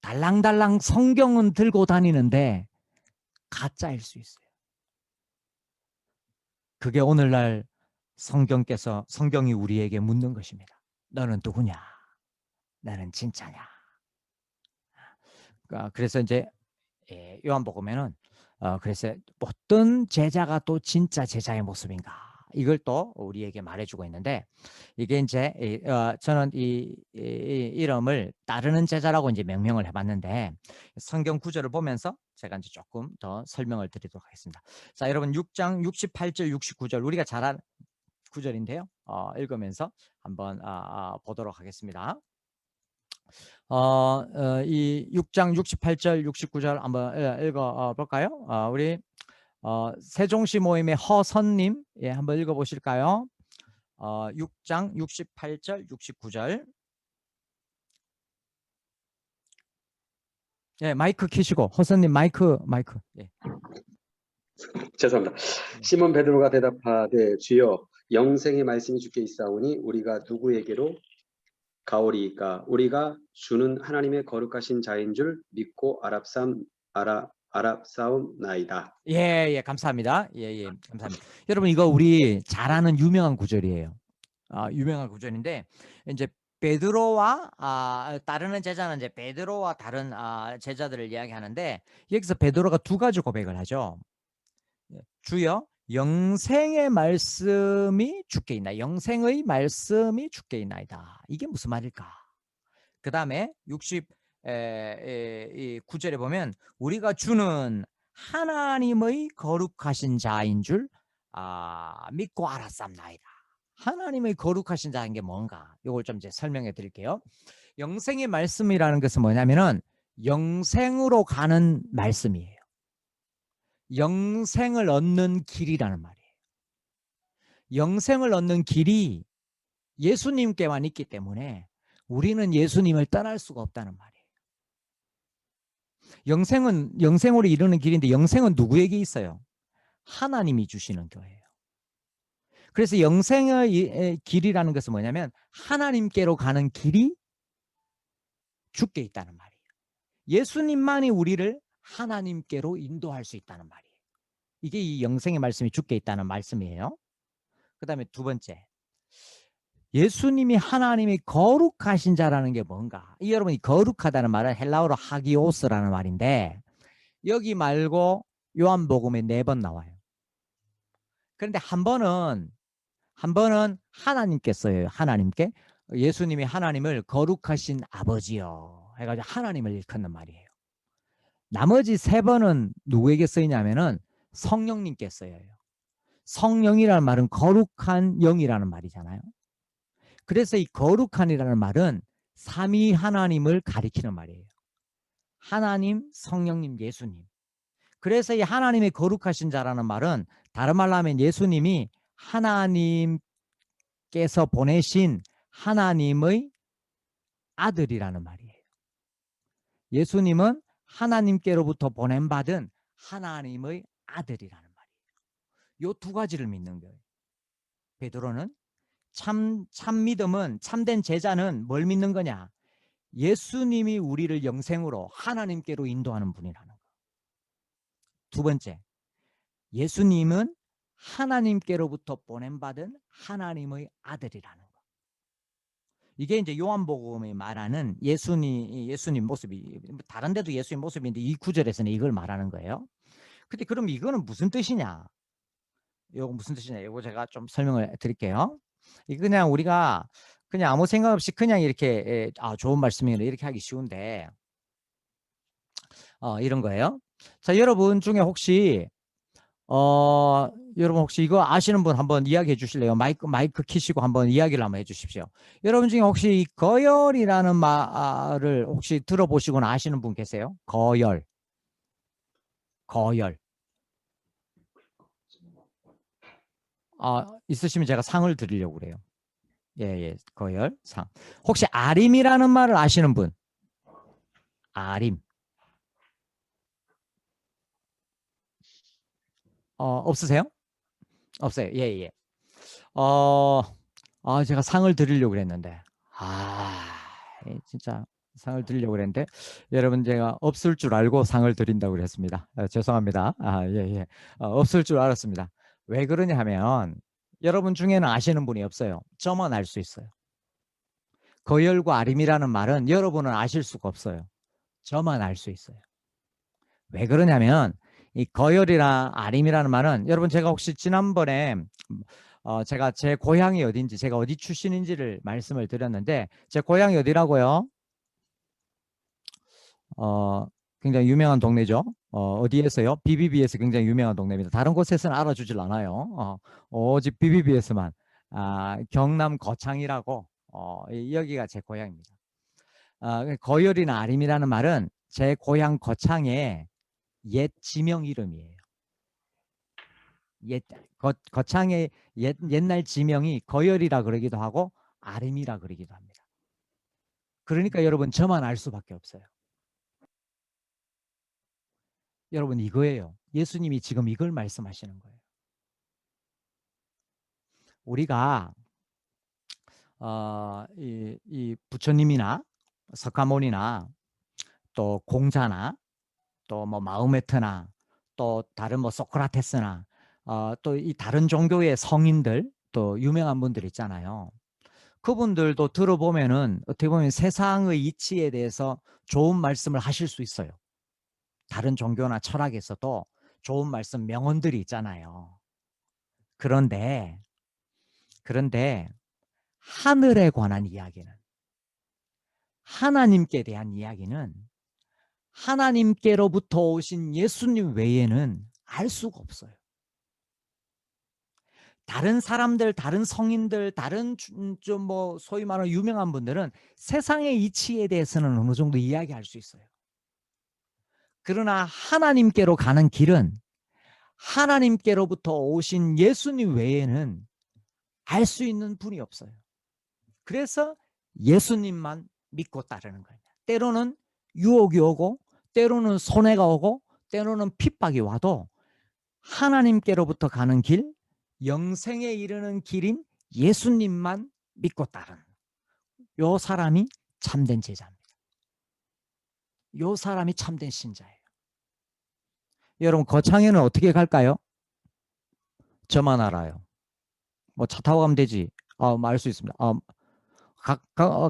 달랑달랑 성경은 들고 다니는데 가짜일 수 있어요. 그게 오늘날 성경이 우리에게 묻는 것입니다. 너는 누구냐? 나는 진짜냐? 그래서 이제 요한복음에는 그래서 어떤 제자가 또 진짜 제자의 모습인가? 이걸 또 우리에게 말해주고 있는데, 이게 이제 저는 이 이름을 따르는 제자라고 이제 명명을 해봤는데, 성경 구절을 보면서 제가 이제 조금 더 설명을 드리도록 하겠습니다. 자, 여러분 6장 68절 69절 우리가 잘 아는 구절인데요. 읽으면서 한번 보도록 하겠습니다. 이 6장 68절 69절 한번 읽어 볼까요? 우리 세종시 모임의 허선님, 한번 읽어 보실까요? 6장 68절 69절. 마이크 켜시고, 허선님 마이크. 죄송합니다. 시몬 베드로가 대답하되 주여 영생의 말씀이 주께 있사오니 우리가 누구에게로 가오리이까? 우리가 주는 하나님의 거룩하신 자인 줄 믿고 알았사옵나이다. 예, 감사합니다. 감사합니다. 여러분, 이거 우리 잘 아는 유명한 구절이에요. 유명한 구절인데, 이제 베드로와 따르는 제자는 이제 베드로와 다른 제자들을 이야기하는데, 여기서 베드로가 두 가지 고백을 하죠. 주여 영생의 말씀이 주께 있나, 영생의 말씀이 주께 있나이다. 이게 무슨 말일까? 그 다음에 69절에 보면 우리가 주는 하나님의 거룩하신 자인 줄 믿고 알았사옵나이다. 하나님의 거룩하신 자인 게 뭔가, 이걸 좀 이제 설명해 드릴게요. 영생의 말씀이라는 것은 뭐냐면은 영생으로 가는 말씀이에요. 영생을 얻는 길이라는 말이에요. 영생을 얻는 길이 예수님께만 있기 때문에 우리는 예수님을 떠날 수가 없다는 말이에요. 영생으로 이르는 길인데, 영생은 누구에게 있어요? 하나님이 주시는 거예요. 그래서 영생의 길이라는 것은 뭐냐면 하나님께로 가는 길이 주께 있다는 말이에요. 예수님만이 우리를 하나님께로 인도할 수 있다는 말이에요. 이게 이 영생의 말씀이 주께 있다는 말씀이에요. 그 다음에 두 번째, 예수님이 하나님이 거룩하신 자라는 게 뭔가? 여러분이 거룩하다는 말은 헬라어로 하기오스라는 말인데, 여기 말고 요한복음에 4번 나와요. 그런데 한 번은 하나님께 써요. 하나님께. 예수님이 하나님을 거룩하신 아버지요 해가지고 하나님을 일컫는 말이에요. 나머지 3번은 누구에게 쓰이냐면은 성령님께 쓰여요. 성령이라는 말은 거룩한 영이라는 말이잖아요. 그래서 이 거룩한이라는 말은 삼위 하나님을 가리키는 말이에요. 하나님, 성령님, 예수님. 그래서 이 하나님의 거룩하신 자라는 말은 다른 말로 하면 예수님이 하나님께서 보내신 하나님의 아들이라는 말이에요. 예수님은 하나님께로부터 보냄받은 하나님의 아들이라는 말이에요. 요 2가지를 믿는 거예요. 베드로는 참 믿음은, 참된 제자는 뭘 믿는 거냐? 예수님이 우리를 영생으로 하나님께로 인도하는 분이라는 거. 2번째, 예수님은 하나님께로부터 보냄받은 하나님의 아들이라는 거. 이게 이제 요한복음이 말하는 예수님 모습이, 다른 데도 예수님 모습인데 이 구절에서는 이걸 말하는 거예요. 근데 그럼 이거는 무슨 뜻이냐? 이거 무슨 뜻이냐? 이거 제가 좀 설명을 드릴게요. 이거 그냥 우리가 그냥 아무 생각 없이 그냥 이렇게 좋은 말씀이네 이렇게 하기 쉬운데 이런 거예요. 자, 여러분 중에 혹시 여러분 혹시 이거 아시는 분 한번 이야기해 주실래요? 마이크 키시고 한번 이야기를 한번 해 주십시오. 여러분 중에 혹시 이 거열이라는 말을 혹시 들어보시거나 아시는 분 계세요? 거열. 있으시면 제가 상을 드리려고 그래요. 예, 거열, 상. 혹시 아림이라는 말을 아시는 분? 아림. 없으세요? 없어요. 예. 제가 상을 드리려고 그랬는데. 진짜 상을 드리려고 그랬는데 여러분 제가 없을 줄 알고 상을 드린다고 그랬습니다. 죄송합니다. 예. 없을 줄 알았습니다. 왜 그러냐 하면 여러분 중에는 아시는 분이 없어요. 저만 알 수 있어요. 거열과 아림이라는 말은 여러분은 아실 수가 없어요. 저만 알 수 있어요. 왜 그러냐면 이 거열이나 아림이라는 말은 여러분 제가 혹시 지난번에 제가 제 고향이 어딘지 제가 어디 출신인지를 말씀을 드렸는데 제 고향이 어디라고요? 굉장히 유명한 동네죠. 어디에서요? BBB에서 굉장히 유명한 동네입니다. 다른 곳에서는 알아주질 않아요. 오직 BBB에서만 경남 거창이라고 여기가 제 고향입니다. 거열이나 아림이라는 말은 제 고향 거창의 옛 지명 이름이에요. 거창의 옛날 지명이 거열이라 그러기도 하고 아림이라 그러기도 합니다. 그러니까 여러분 저만 알 수밖에 없어요. 여러분 이거예요. 예수님이 지금 이걸 말씀하시는 거예요. 우리가 이 부처님이나 석가모니나 또 공자나 또 뭐 마호메트나 또 다른 뭐 소크라테스나 또 이 다른 종교의 성인들 또 유명한 분들 있잖아요. 그분들도 들어보면은 어떻게 보면 세상의 이치에 대해서 좋은 말씀을 하실 수 있어요. 다른 종교나 철학에서도 좋은 말씀 명언들이 있잖아요. 그런데 하늘에 관한 이야기는, 하나님께 대한 이야기는 하나님께로부터 오신 예수님 외에는 알 수가 없어요. 다른 사람들, 다른 성인들, 다른 좀 뭐 소위 말하는 유명한 분들은 세상의 이치에 대해서는 어느 정도 이야기할 수 있어요. 그러나 하나님께로 가는 길은 하나님께로부터 오신 예수님 외에는 알 수 있는 분이 없어요. 그래서 예수님만 믿고 따르는 거예요. 때로는 유혹이 오고 때로는 손해가 오고 때로는 핍박이 와도 하나님께로부터 가는 길, 영생에 이르는 길인 예수님만 믿고 따르는 요 사람이 참된 제자입니다. 요 사람이 참된 신자예요. 여러분 거창에는 어떻게 갈까요? 저만 알아요. 뭐 차 타고 가면 되지. 알 수 있습니다.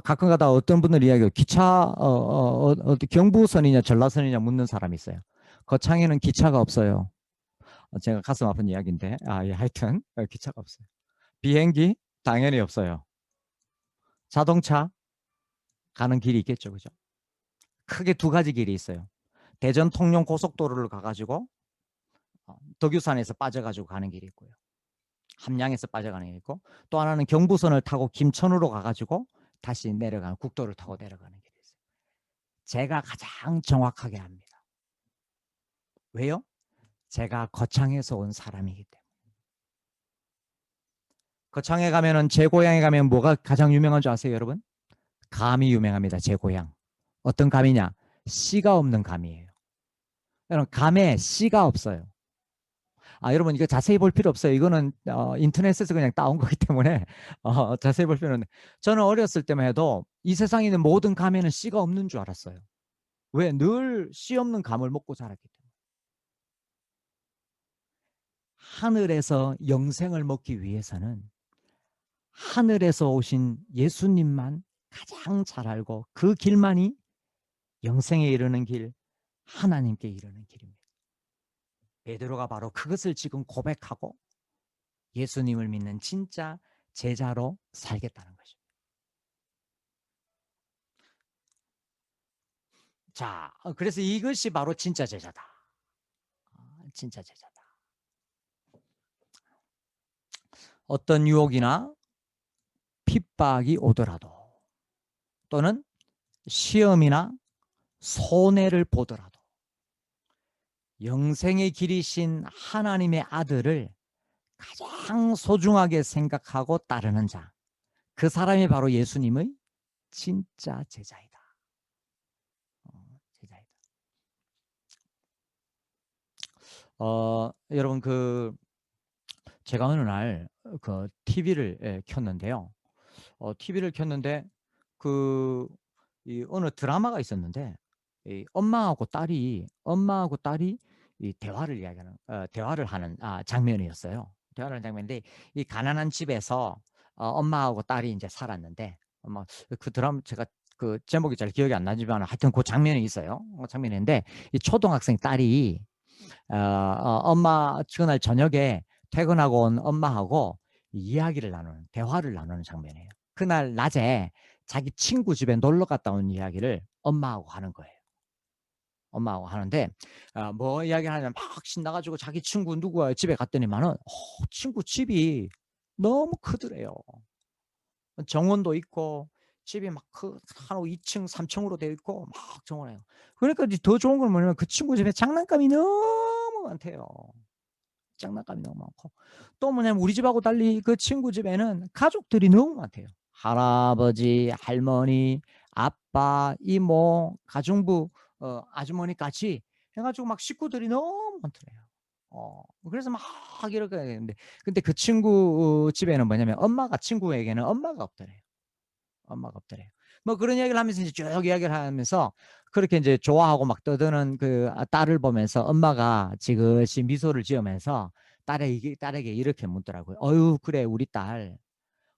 가끔 가다 어떤 분들 이야기해요. 기차 경부선이냐 전라선이냐 묻는 사람이 있어요. 거창에는 기차가 없어요. 제가 가슴 아픈 이야기인데 예, 하여튼 기차가 없어요. 비행기 당연히 없어요. 자동차 가는 길이 있겠죠. 그죠? 크게 두 가지 길이 있어요. 대전 통영 고속도로를 가가지고 덕유산에서 빠져가지고 가는 길이 있고요. 함양에서 빠져가는 길이 있고, 또 하나는 경부선을 타고 김천으로 가가지고 다시 내려가는, 국도를 타고 내려가는 길이 있어요. 제가 가장 정확하게 합니다. 왜요? 제가 거창에서 온 사람이기 때문에. 거창에 가면은, 제 고향에 가면 뭐가 가장 유명한 줄 아세요, 여러분? 감이 유명합니다. 제 고향. 어떤 감이냐? 씨가 없는 감이에요. 여러분, 감에 씨가 없어요. 여러분, 이거 자세히 볼 필요 없어요. 이거는 인터넷에서 그냥 따온 거기 때문에 자세히 볼 필요는. 저는 어렸을 때만 해도 이 세상에 있는 모든 감에는 씨가 없는 줄 알았어요. 왜? 늘 씨 없는 감을 먹고 자랐기 때문에. 하늘에서 영생을 먹기 위해서는 하늘에서 오신 예수님만 가장 잘 알고, 그 길만이 영생에 이르는 길, 하나님께 이르는 길입니다. 베드로가 바로 그것을 지금 고백하고 예수님을 믿는 진짜 제자로 살겠다는 것입니다. 자, 그래서 이것이 바로 진짜 제자다. 진짜 제자다. 어떤 유혹이나 핍박이 오더라도, 또는 시험이나 손해를 보더라도 영생의 길이신 하나님의 아들을 가장 소중하게 생각하고 따르는 자, 그 사람이 바로 예수님의 진짜 제자이다. 제자이다. 여러분, 제가 어느 날 TV를 켰는데요. TV를 켰는데 어느 드라마가 있었는데, 엄마하고 딸이 이 대화를 하는 장면이었어요. 대화를 하는 장면인데, 이 가난한 집에서 엄마하고 딸이 이제 살았는데, 그 드라마 제가 그 제목이 잘 기억이 안 나지만 하여튼 그 장면이 있어요. 장면인데, 이 초등학생 딸이 엄마 그날 저녁에 퇴근하고 온 엄마하고 대화를 나누는 장면이에요. 그날 낮에 자기 친구 집에 놀러 갔다 온 이야기를 엄마하고 하는 거예요. 엄마하고 하는데, 뭐 이야기하냐면 막 신나가지고 자기 친구 누구야 집에 갔더니만은 친구 집이 너무 크더래요. 정원도 있고 집이 막 한 2층 3층으로 되어 있고 막 정원해요. 그러니까 더 좋은 건 뭐냐면 그 친구 집에 장난감이 너무 많대요. 장난감이 너무 많고, 또 뭐냐면 우리 집하고 달리 그 친구 집에는 가족들이 너무 많대요. 할아버지, 할머니, 아빠, 이모, 가정부, 아주머니까지 해가지고 막 식구들이 너무 많더래요. 그래서 막 이렇게 했는데, 근데 그 친구 집에는 뭐냐면 친구에게는 엄마가 없더래요. 엄마가 없더래요. 뭐 그런 이야기를 하면서 이제 쭉 이야기를 하면서 그렇게 이제 좋아하고 막 떠드는 그 딸을 보면서 엄마가 지그시 미소를 지으면서 딸에게 이렇게 묻더라고요. 어유, 그래, 우리 딸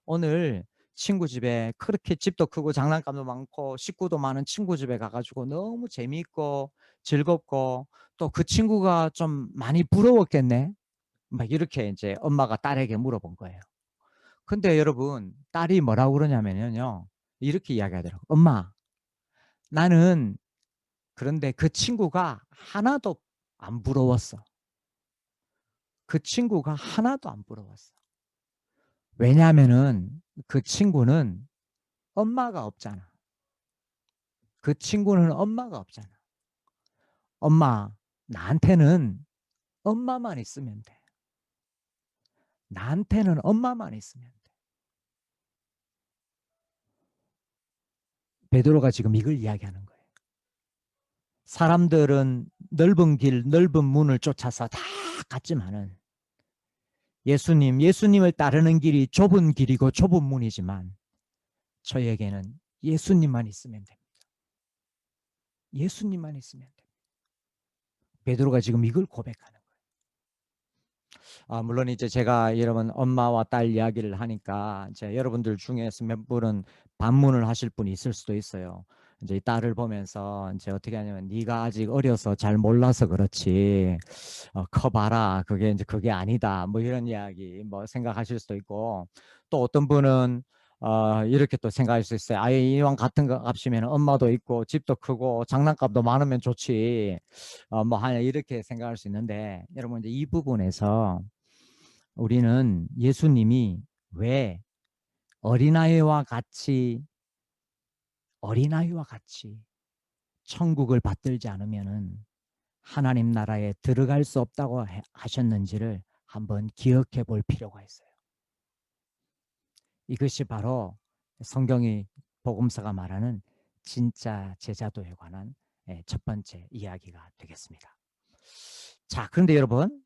오늘 친구 집에 그렇게 집도 크고 장난감도 많고 식구도 많은 친구 집에 가가지고 너무 재미있고 즐겁고, 또 그 친구가 좀 많이 부러웠겠네. 막 이렇게 이제 엄마가 딸에게 물어본 거예요. 근데 여러분, 딸이 뭐라고 그러냐면요, 이렇게 이야기하더라고요. 엄마, 나는 그런데 그 친구가 하나도 안 부러웠어. 그 친구가 하나도 안 부러웠어. 왜냐하면은 그 친구는 엄마가 없잖아. 그 친구는 엄마가 없잖아. 엄마, 나한테는 엄마만 있으면 돼. 나한테는 엄마만 있으면 돼. 베드로가 지금 이걸 이야기하는 거예요. 사람들은 넓은 길, 넓은 문을 쫓아서 다 갔지만은 예수님을 따르는 길이 좁은 길이고 좁은 문이지만 저에게는 예수님만 있으면 됩니다. 예수님만 있으면 됩니다. 베드로가 지금 이걸 고백하는 거예요. 물론 이제 제가 여러분 엄마와 딸 이야기를 하니까 이제 여러분들 중에서 몇 분은 반문을 하실 분이 있을 수도 있어요. 이제 이 딸을 보면서 이제 어떻게 하냐면, 네가 아직 어려서 잘 몰라서 그렇지, 커봐라, 그게 아니다, 뭐 이런 이야기 뭐 생각하실 수도 있고, 또 어떤 분은 이렇게 또 생각할 수 있어요. 아예 이왕 같은 거 값이면 엄마도 있고 집도 크고 장난감도 많으면 좋지. 뭐 하냐 이렇게 생각할 수 있는데 여러분 이제 이 부분에서 우리는 예수님이 왜 어린아이와 같이 천국을 받들지 않으면은 하나님 나라에 들어갈 수 없다고 하셨는지를 한번 기억해 볼 필요가 있어요. 이것이 바로 성경이 복음서가 말하는 진짜 제자도에 관한 첫 번째 이야기가 되겠습니다. 자, 그런데 여러분,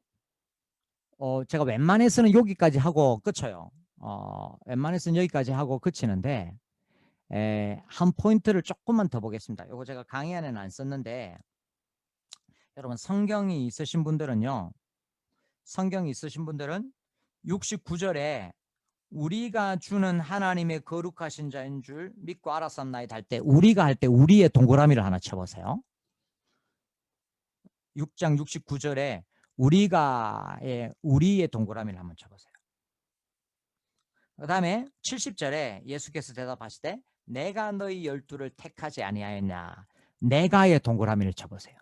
제가 웬만해서는 여기까지 하고 끝쳐요. 웬만해서는 여기까지 하고 끝이는데 한 포인트를 조금만 더 보겠습니다. 이거 제가 강의 안에는 안 썼는데 여러분 성경이 있으신 분들은 69절에 우리가 주는 하나님의 거룩하신 자인 줄 믿고 알았었나이다 할 때 우리가 할 때 우리의 동그라미를 하나 쳐보세요. 6장 69절에 우리의 동그라미를 한번 쳐보세요. 그 다음에 70절에 예수께서 대답하시되 내가 너희 12를 택하지 아니하였냐. 내가의 동그라미를 쳐보세요.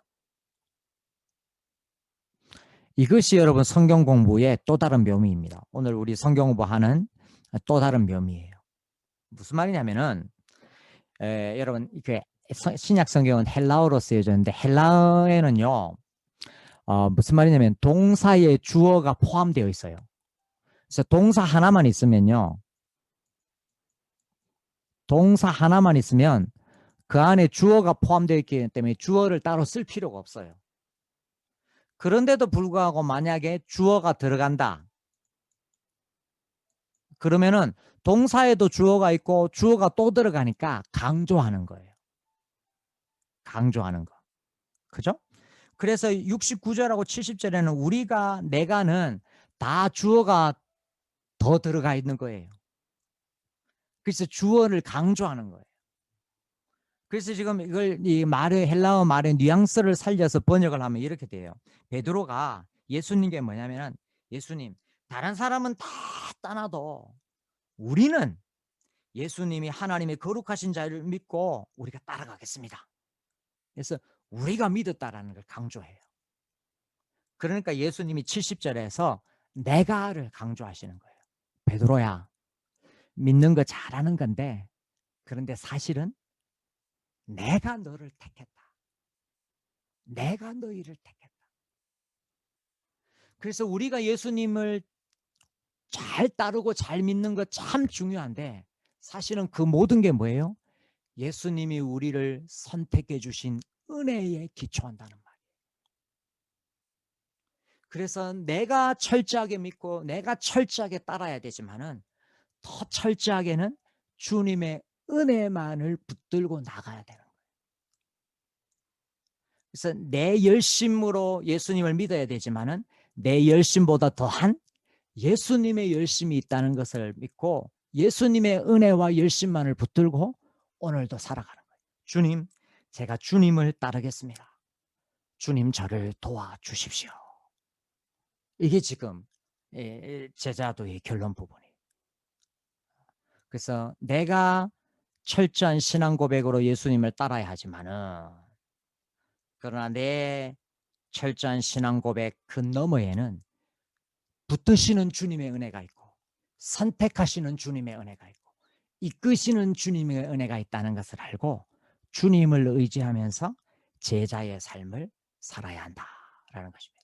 이것이 여러분 성경 공부의 또 다른 묘미입니다. 오늘 우리 성경 공부하는 또 다른 묘미예요. 무슨 말이냐면은 여러분 이게 신약 성경은 헬라어로 쓰여졌는데 헬라어에는요 무슨 말이냐면 동사에 주어가 포함되어 있어요. 그래서 동사 하나만 있으면 그 안에 주어가 포함되어 있기 때문에 주어를 따로 쓸 필요가 없어요. 그런데도 불구하고 만약에 주어가 들어간다. 그러면은 동사에도 주어가 있고 주어가 또 들어가니까 강조하는 거예요. 강조하는 거. 그죠? 그래서 69절하고 70절에는 내가는 다 주어가 더 들어가 있는 거예요. 그래서 주어를 강조하는 거예요. 그래서 지금 이 헬라어 말의 뉘앙스를 살려서 번역을 하면 이렇게 돼요. 베드로가 예수님께 뭐냐면은 예수님, 다른 사람은 다 떠나도 우리는 예수님이 하나님의 거룩하신 자를 믿고 우리가 따라가겠습니다. 그래서 우리가 믿었다라는 걸 강조해요. 그러니까 예수님이 70절에서 내가를 강조하시는 거예요. 베드로야, 믿는 거 잘하는 건데 그런데 사실은 내가 너를 택했다. 내가 너희를 택했다. 그래서 우리가 예수님을 잘 따르고 잘 믿는 거 참 중요한데 사실은 그 모든 게 뭐예요? 예수님이 우리를 선택해 주신 은혜에 기초한다는 말이에요. 그래서 내가 철저하게 믿고 내가 철저하게 따라야 되지만은 더 철저하게는 주님의 은혜만을 붙들고 나가야 되는 거예요. 그래서 내 열심으로 예수님을 믿어야 되지만은 내 열심보다 더한 예수님의 열심이 있다는 것을 믿고 예수님의 은혜와 열심만을 붙들고 오늘도 살아가는 거예요. 주님, 제가 주님을 따르겠습니다. 주님 저를 도와주십시오. 이게 지금 제자도의 결론 부분이에요. 그래서 내가 철저한 신앙 고백으로 예수님을 따라야 하지만은 그러나 내 철저한 신앙 고백 그 너머에는 붙드시는 주님의 은혜가 있고 선택하시는 주님의 은혜가 있고 이끄시는 주님의 은혜가 있다는 것을 알고 주님을 의지하면서 제자의 삶을 살아야 한다라는 것입니다.